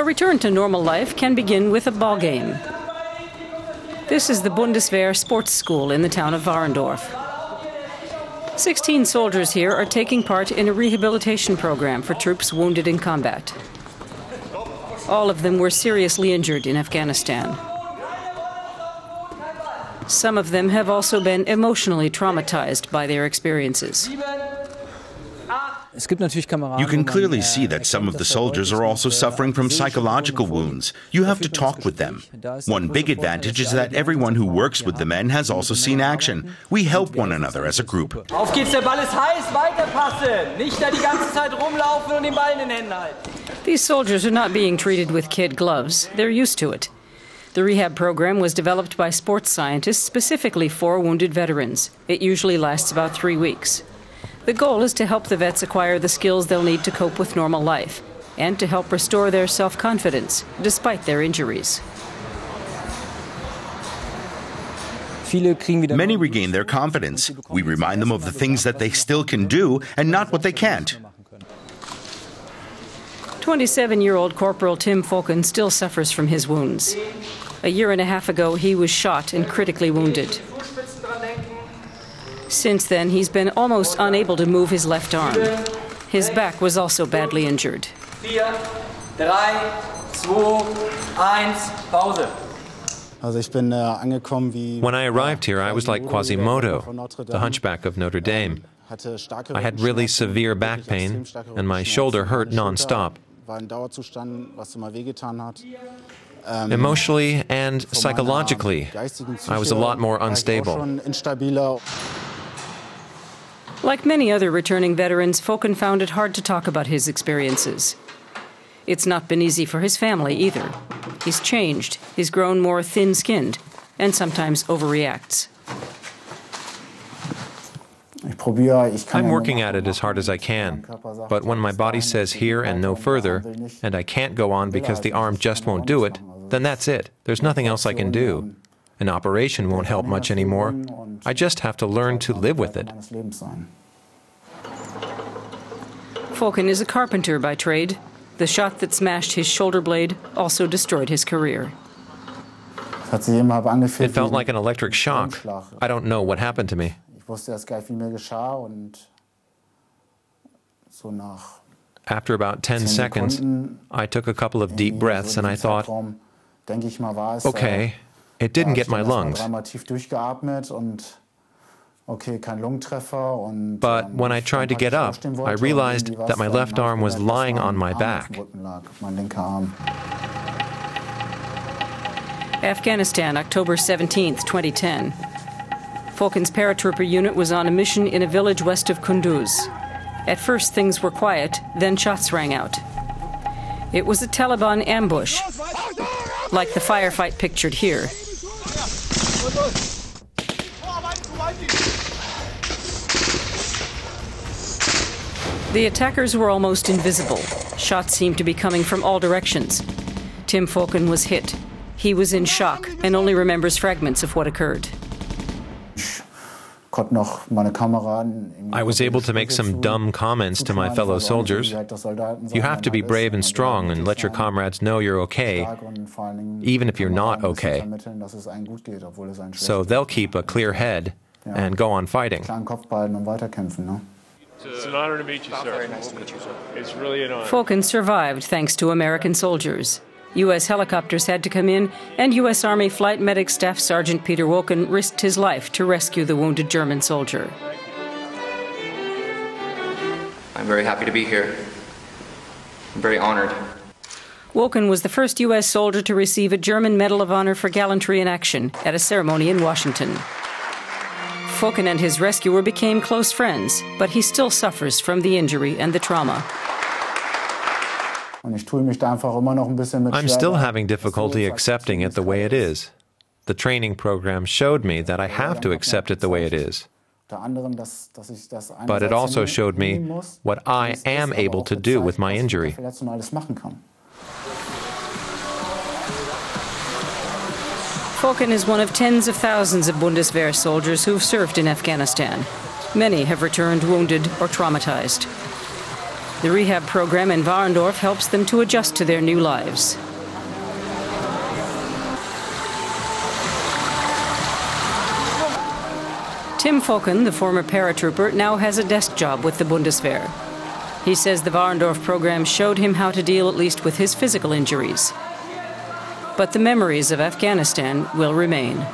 A return to normal life can begin with a ball game. This is the Bundeswehr sports school in the town of Warendorf. 16 soldiers here are taking part in a rehabilitation program for troops wounded in combat. All of them were seriously injured in Afghanistan. Some of them have also been emotionally traumatized by their experiences. You can clearly see that some of the soldiers are also suffering from psychological wounds. You have to talk with them. One big advantage is that everyone who works with the men has also seen action. We help one another as a group. Auf geht's, der Ball ist heiß, weiterpassen. Nicht da die ganze Zeit rumlaufen und den Ball in den Händen halten. These soldiers are not being treated with kid gloves. They're used to it. The rehab program was developed by sports scientists specifically for wounded veterans. It usually lasts about 3 weeks. The goal is to help the vets acquire the skills they'll need to cope with normal life and to help restore their self-confidence despite their injuries. Many regain their confidence. We remind them of the things that they still can do and not what they can't. 27-year-old Corporal Tim Foken still suffers from his wounds. A year and a half ago, he was shot and critically wounded. Since then, he's been almost unable to move his left arm. His back was also badly injured. 4, 3, 2, 1, Pause. When I arrived here, I was like Quasimodo, the hunchback of Notre Dame. I had really severe back pain, and my shoulder hurt non-stop. Emotionally and psychologically, I was a lot more unstable. Like many other returning veterans, Foken found it hard to talk about his experiences. It's not been easy for his family either. He's changed, he's grown more thin-skinned, and sometimes overreacts. I'm working at it as hard as I can, but when my body says here and no further, and I can't go on because the arm just won't do it, then that's it. There's nothing else I can do. An operation won't help much anymore. I just have to learn to live with it. Foken is a carpenter by trade. The shot that smashed his shoulder blade also destroyed his career. It felt like an electric shock. I don't know what happened to me. After about 10 seconds, I took a couple of deep breaths and I thought, okay, it didn't get my lungs. But when I tried to get up, I realized that my left arm was lying on my back. Afghanistan, October 17, 2010. Foken's paratrooper unit was on a mission in a village west of Kunduz. At first, things were quiet, then shots rang out. It was a Taliban ambush, like the firefight pictured here. The attackers were almost invisible. Shots seemed to be coming from all directions. Tim Foken was hit. He was in shock and only remembers fragments of what occurred. I was able to make some dumb comments to my fellow soldiers. You have to be brave and strong and let your comrades know you're okay, even if you're not okay. So they'll keep a clear head and go on fighting. It's an honor to meet you, sir. Very nice to meet you, sir. It's really an honor. Foken survived thanks to American soldiers. U.S. helicopters had to come in, and U.S. Army Flight Medic Staff Sergeant Peter Woken risked his life to rescue the wounded German soldier. I'm very happy to be here. I'm very honored. Woken was the first U.S. soldier to receive a German Medal of Honor for gallantry in action at a ceremony in Washington. Foken and his rescuer became close friends, but he still suffers from the injury and the trauma. I'm still having difficulty accepting it the way it is. The training program showed me that I have to accept it the way it is. But it also showed me what I am able to do with my injury. Foken is one of tens of thousands of Bundeswehr soldiers who've served in Afghanistan. Many have returned wounded or traumatized. The rehab program in Warendorf helps them to adjust to their new lives. Tim Fokken, the former paratrooper, now has a desk job with the Bundeswehr. He says the Warendorf program showed him how to deal at least with his physical injuries. But the memories of Afghanistan will remain.